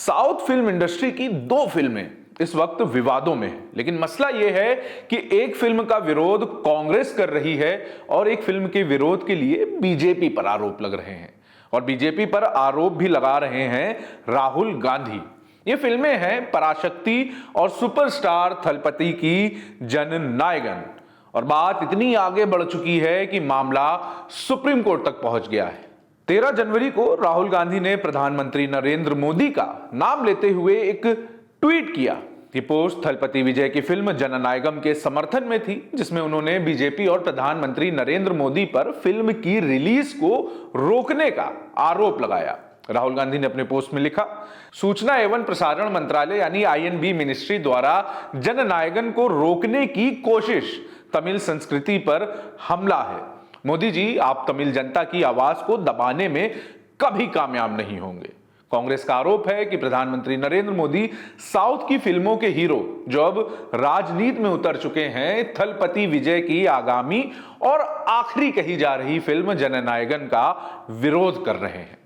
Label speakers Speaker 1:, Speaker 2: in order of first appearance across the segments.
Speaker 1: South film industry की दो फिल्में इस वक्त विवादों में है, लेकिन मसला यह है कि एक फिल्म का विरोध कांग्रेस कर रही है और एक फिल्म के विरोध के लिए बीजेपी पर आरोप लग रहे हैं और बीजेपी पर आरोप भी लगा रहे हैं राहुल गांधी। ये फिल्में हैं पराशक्ति और सुपरस्टार थलपति की जननायगन। और बात इतनी आगे बढ़ चुकी है कि मामला सुप्रीम कोर्ट तक पहुंच गया है। 13 जनवरी को राहुल गांधी ने प्रधानमंत्री नरेंद्र मोदी का नाम लेते हुए एक ट्वीट किया। ये पोस्ट थलपति विजय की फिल्म जननायगम के समर्थन में थी, जिसमें उन्होंने बीजेपी और प्रधानमंत्री नरेंद्र मोदी पर फिल्म की रिलीज को रोकने का आरोप लगाया। राहुल गांधी ने अपने पोस्ट में लिखा, सूचना एवं प्रसारण मंत्रालय यानी आईएनबी मिनिस्ट्री द्वारा जननायगन को रोकने की कोशिश तमिल संस्कृति पर हमला है। मोदी जी, आप तमिल जनता की आवाज को दबाने में कभी कामयाब नहीं होंगे। कांग्रेस का आरोप है कि प्रधानमंत्री नरेंद्र मोदी साउथ की फिल्मों के हीरो जो अब राजनीति में उतर चुके हैं, थलपति विजय की आगामी और आखिरी कही जा रही फिल्म जननायगन का विरोध कर रहे हैं।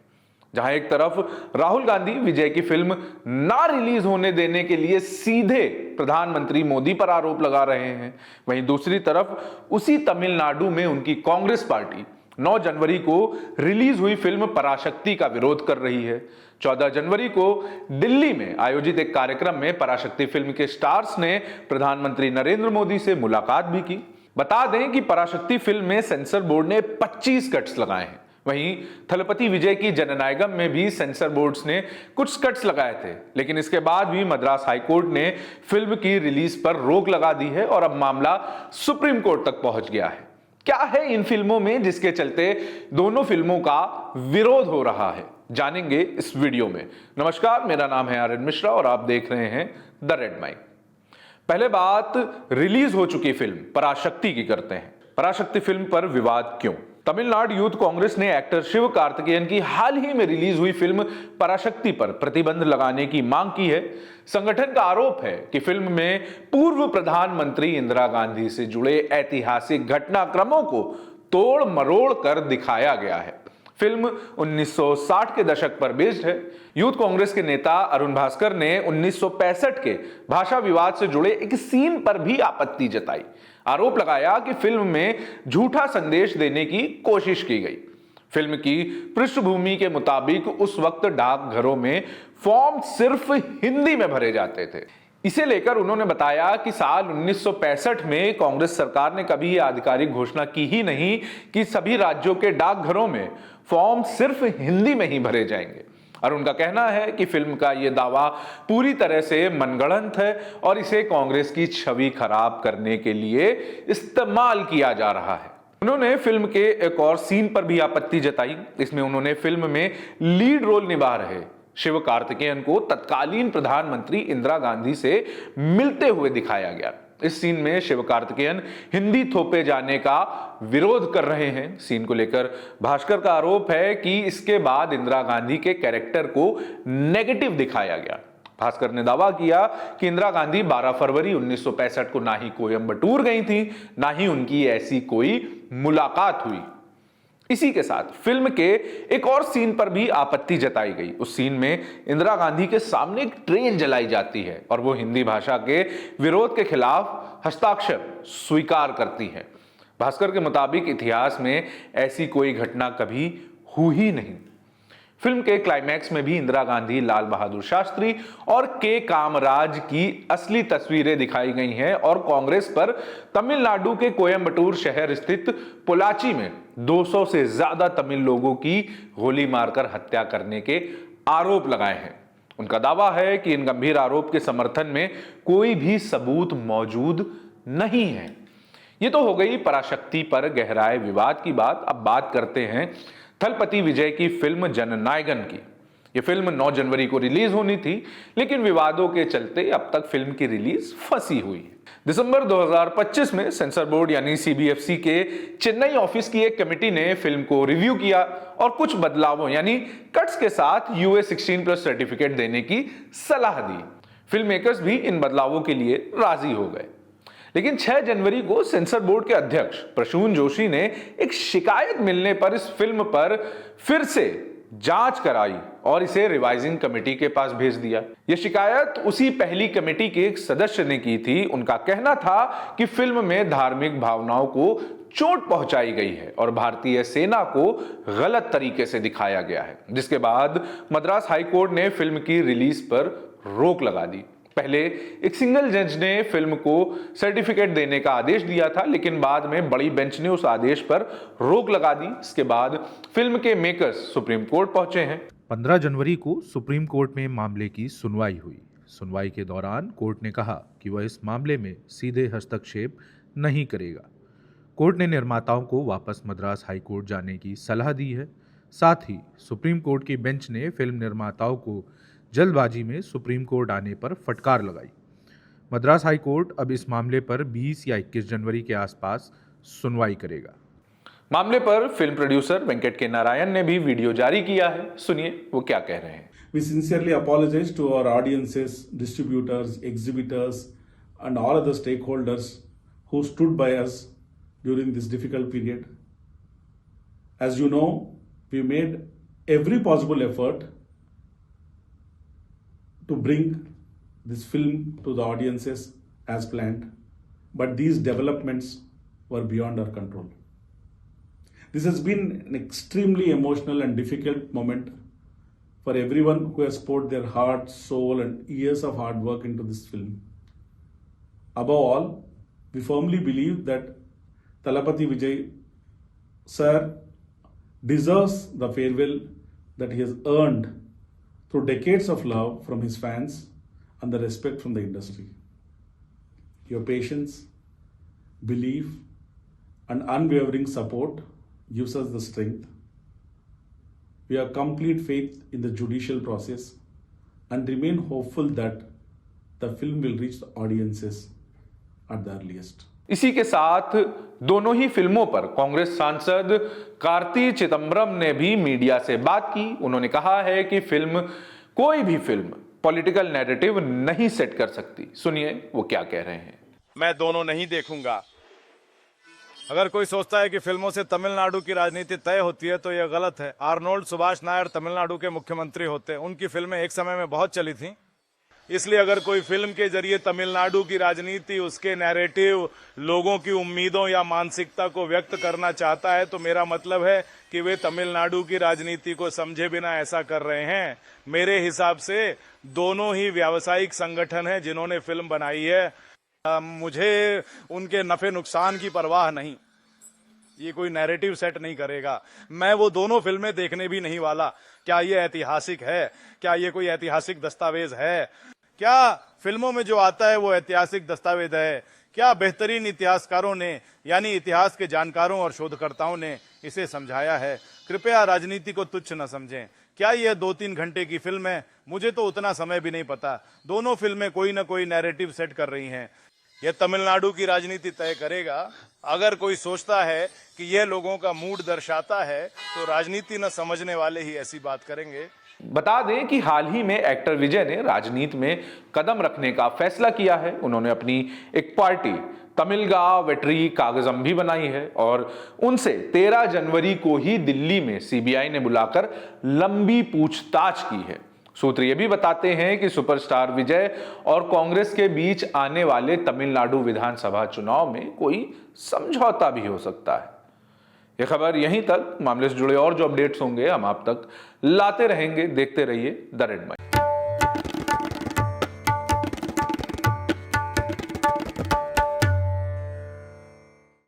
Speaker 1: जहां एक तरफ राहुल गांधी विजय की फिल्म ना रिलीज होने देने के लिए सीधे प्रधानमंत्री मोदी पर आरोप लगा रहे हैं, वहीं दूसरी तरफ उसी तमिलनाडु में उनकी कांग्रेस पार्टी 9 जनवरी को रिलीज हुई फिल्म पराशक्ति का विरोध कर रही है। 14 जनवरी को दिल्ली में आयोजित एक कार्यक्रम में पराशक्ति फिल्म के स्टार्स ने प्रधानमंत्री नरेंद्र मोदी से मुलाकात भी की। बता दें कि पराशक्ति फिल्म में सेंसर बोर्ड ने 25 कट्स लगाए हैं। वहीं थलपति विजय की जननायगम में भी सेंसर बोर्ड्स ने कुछ कट्स लगाए थे, लेकिन इसके बाद भी मद्रास हाईकोर्ट ने फिल्म की रिलीज पर रोक लगा दी है और अब मामला सुप्रीम कोर्ट तक पहुंच गया है। क्या है इन फिल्मों में जिसके चलते दोनों फिल्मों का विरोध हो रहा है, जानेंगे इस वीडियो में। नमस्कार, मेरा नाम है आर्यन मिश्रा और आप देख रहे हैं द रेड माइक। पहले बात रिलीज हो चुकी फिल्म पराशक्ति की करते हैं। पराशक्ति फिल्म पर विवाद क्यों? तमिलनाडु यूथ कांग्रेस ने एक्टर शिव कार्तिकेयन की हाल ही में रिलीज हुई फिल्म पराशक्ति पर प्रतिबंध लगाने की मांग की है। संगठन का आरोप है कि फिल्म में पूर्व प्रधानमंत्री इंदिरा गांधी से जुड़े ऐतिहासिक घटनाक्रमों को तोड़ मरोड़ कर दिखाया गया है। फिल्म 1960 के दशक पर बेस्ड है। यूथ कांग्रेस के नेता अरुण भास्कर ने 1965 के भाषा विवाद से जुड़े एक सीन पर भी आपत्ति जताई। आरोप लगाया कि फिल्म में झूठा संदेश देने की कोशिश की गई। फिल्म की पृष्ठभूमि के मुताबिक उस वक्त डाकघरों में फॉर्म सिर्फ हिंदी में भरे जाते थे। इसे लेकर उन्होंने बताया कि साल 1965 में कांग्रेस सरकार ने कभी यह आधिकारिक घोषणा की ही नहीं कि सभी राज्यों के डाकघरों में फॉर्म सिर्फ हिंदी में ही भरे जाएंगे। और उनका कहना है कि फिल्म का यह दावा पूरी तरह से मनगढ़ंत है और इसे कांग्रेस की छवि खराब करने के लिए इस्तेमाल किया जा रहा है। उन्होंने फिल्म के एक और सीन पर भी आपत्ति जताई। इसमें उन्होंने फिल्म में लीड रोल निभा रहे शिव कार्तिकेयन को तत्कालीन प्रधानमंत्री इंदिरा गांधी से मिलते हुए दिखाया गया। इस सीन में शिव कार्तिकेयन हिंदी थोपे जाने का विरोध कर रहे हैं। सीन को लेकर भास्कर का आरोप है कि इसके बाद इंदिरा गांधी के कैरेक्टर को नेगेटिव दिखाया गया। भास्कर ने दावा किया कि इंदिरा गांधी 12 फरवरी 1965 को ना ही कोयंबटूर गई थी, ना ही उनकी ऐसी कोई मुलाकात हुई। इसी के साथ फिल्म के एक और सीन पर भी आपत्ति जताई गई। उस सीन में इंदिरा गांधी के सामने एक ट्रेन जलाई जाती है और वो हिंदी भाषा के विरोध के खिलाफ हस्ताक्षर स्वीकार करती है। भास्कर के मुताबिक इतिहास में ऐसी कोई घटना कभी हुई ही नहीं। फिल्म के क्लाइमैक्स में भी इंदिरा गांधी, लाल बहादुर शास्त्री और के कामराज की असली तस्वीरें दिखाई गई हैं और कांग्रेस पर तमिलनाडु के कोयंबटूर शहर स्थित पोलाची में 200 से ज्यादा तमिल लोगों की गोली मारकर हत्या करने के आरोप लगाए हैं। उनका दावा है कि इन गंभीर आरोप के समर्थन में कोई भी सबूत मौजूद नहीं है। ये तो हो गई पराशक्ति पर गहराए विवाद की बात। अब बात करते हैं थलपति विजय की फिल्म जननायगन की। यह फिल्म 9 जनवरी को रिलीज होनी थी, लेकिन विवादों के चलते अब तक फिल्म की रिलीज फंसी हुई है। दिसंबर 2025 में सेंसर बोर्ड यानी सीबीएफसी के चेन्नई ऑफिस की एक कमेटी ने फिल्म को रिव्यू किया और कुछ बदलावों यानी कट्स के साथ यूए 16+ सर्टिफिकेट देने की सलाह दी। फिल्म मेकर्स भी इन बदलावों के लिए राजी हो गए। लेकिन 6 जनवरी को सेंसर बोर्ड के अध्यक्ष प्रसून जोशी ने एक शिकायत मिलने पर इस फिल्म पर फिर से जांच कराई और इसे रिवाइजिंग कमेटी के पास भेज दिया। यह शिकायत उसी पहली कमेटी के एक सदस्य ने की थी। उनका कहना था कि फिल्म में धार्मिक भावनाओं को चोट पहुंचाई गई है और भारतीय सेना को गलत तरीके से दिखाया गया है, जिसके बाद मद्रास हाईकोर्ट ने फिल्म की रिलीज पर रोक लगा दी। पहले एक सिंगल जज ने फिल्म को सर्टिफिकेट देने का आदेश दिया था, लेकिन बाद में बड़ी बेंच ने उस आदेश पर रोक लगा दी। इसके बाद फिल्म के मेकर्स सुप्रीम कोर्ट पहुंचे हैं।
Speaker 2: 15 जनवरी को सुप्रीम कोर्ट में मामले की सुनवाई हुई। सुनवाई के दौरान कोर्ट ने कहा कि वह इस मामले में सीधे हस्तक्षेप नहीं करेगा। कोर्ट ने निर्माताओं को वापस मद्रास हाईकोर्ट जाने की सलाह दी है। साथ ही सुप्रीम कोर्ट की बेंच ने फिल्म निर्माताओं को जल्दबाजी में सुप्रीम कोर्ट आने पर फटकार लगाई। मद्रास हाईकोर्ट अब इस मामले पर 20 या 21 जनवरी के आसपास सुनवाई करेगा।
Speaker 1: मामले पर फिल्म प्रोड्यूसर वेंकट के नारायण ने भी वीडियो जारी किया है। सुनिए वो क्या कह रहे हैं।
Speaker 3: We sincerely apologize to our audiences, distributors, exhibitors and all other stakeholders who stood by us during this difficult period. As you know, we made every possible effort to bring this film to the audiences as planned, but these developments were beyond our control. This has been an extremely emotional and difficult moment for everyone who has poured their heart, soul, and years of hard work into this film. Above all, we firmly believe that Thalapathy Vijay sir deserves the farewell that he has earned through decades of love from his fans and the respect from the industry. Your patience, belief, and unwavering support gives us the strength. We have complete faith in the judicial process and remain hopeful that the film will reach the audiences at the earliest.
Speaker 1: इसी के साथ दोनों ही फिल्मों पर कांग्रेस सांसद कार्ति चिदंबरम ने भी media से बात की। उन्होंने कहा है कि कोई भी फिल्म पॉलिटिकल नैरेटिव नहीं सेट कर सकती। सुनिए वो क्या कह रहे हैं।
Speaker 4: मैं दोनों नहीं देखूंगा। अगर कोई सोचता है कि फिल्मों से तमिलनाडु की राजनीति तय होती है तो यह गलत है। आर्नोल्ड सुभाष नायर तमिलनाडु के मुख्यमंत्री होते, उनकी फिल्में एक समय में बहुत चली थी। इसलिए अगर कोई फिल्म के जरिए तमिलनाडु की राजनीति, उसके नैरेटिव, लोगों की उम्मीदों या मानसिकता को व्यक्त करना चाहता है तो मेरा मतलब है कि वे तमिलनाडु की राजनीति को समझे बिना ऐसा कर रहे हैं। मेरे हिसाब से दोनों ही व्यावसायिक संगठन हैं जिन्होंने फिल्म बनाई है। मुझे उनके नफे नुकसान की परवाह नहीं। ये कोई नैरेटिव सेट नहीं करेगा। मैं वो दोनों फिल्में देखने भी नहीं वाला। क्या ये ऐतिहासिक है? क्या ये कोई ऐतिहासिक दस्तावेज है? क्या फिल्मों में जो आता है वो ऐतिहासिक दस्तावेज है? क्या बेहतरीन इतिहासकारों ने यानी इतिहास के जानकारों और शोधकर्ताओं ने इसे समझाया है? कृपया राजनीति को तुच्छ न समझें। क्या यह 2-3 घंटे की फिल्म है? मुझे तो उतना समय भी नहीं पता। दोनों फिल्में कोई ना कोई नैरेटिव सेट कर रही हैं। यह तमिलनाडु की राजनीति तय करेगा। अगर कोई सोचता है कि यह लोगों का मूड दर्शाता है तो राजनीति न समझने वाले ही ऐसी बात करेंगे।
Speaker 1: बता दें कि हाल ही में एक्टर विजय ने राजनीति में कदम रखने का फैसला किया है। उन्होंने अपनी एक पार्टी तमिलगा वेट्री कागजम भी बनाई है और उनसे 13 जनवरी को ही दिल्ली में सीबीआई ने बुलाकर लंबी पूछताछ की है। सूत्र ये भी बताते हैं कि सुपरस्टार विजय और कांग्रेस के बीच आने वाले तमिलनाडु विधानसभा चुनाव में कोई समझौता भी हो सकता है। यह खबर यहीं तक। मामले से जुड़े और जो अपडेट्स होंगे हम आप तक लाते रहेंगे। देखते रहिए द रेड माइक।